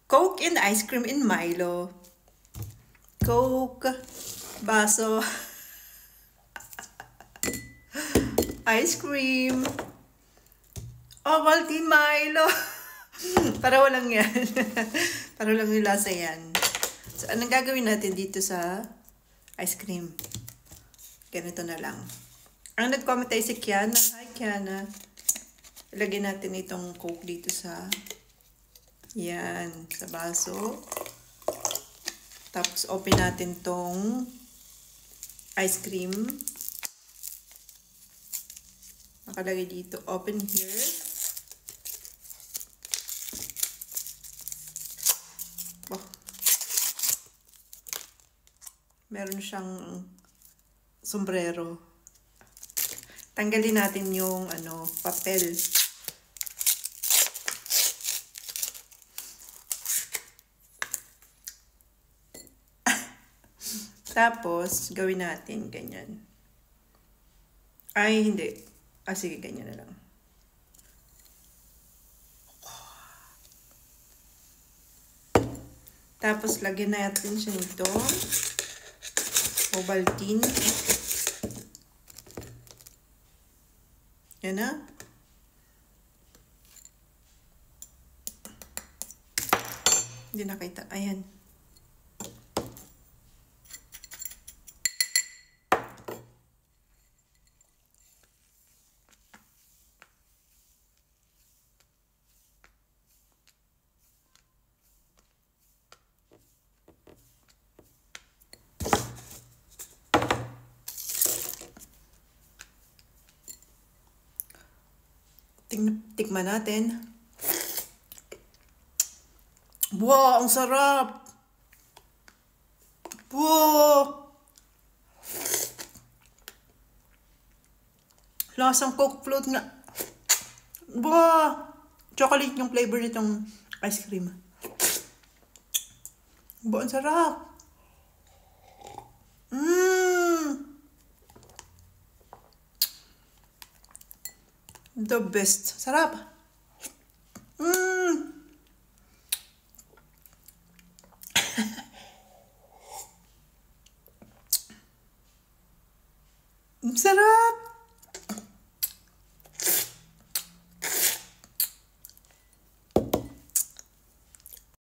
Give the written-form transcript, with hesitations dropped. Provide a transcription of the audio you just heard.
Coke and ice cream in Milo. Coke, baso, ice cream, Ovaltine Milo. Para walang yan. Para lang yung lasa yan. So, anong gagawin natin dito sa ice cream? Ganito na lang. Ang nag-comment ay si Kiana. Hi, Kiana. Ilagay natin itong Coke dito sa yan, sa baso. Tapos, open natin tong ice cream. Nakalagay dito. Open here. Oh. Meron siyang sombrero. Tanggalin natin yung papel. Tapos, gawin natin ganyan. Ay, hindi. Sige, ganyan na lang. Tapos, lagyan natin siya nito. Ovaltine. Yan na. Hindi nakita. Ayan. Tikman natin. Wow, ang sarap! Wow! Lasang Coke float nga. Wow! Chocolate yung flavor nitong ice cream. Wow, ang sarap! The best. Sarap. Sarap.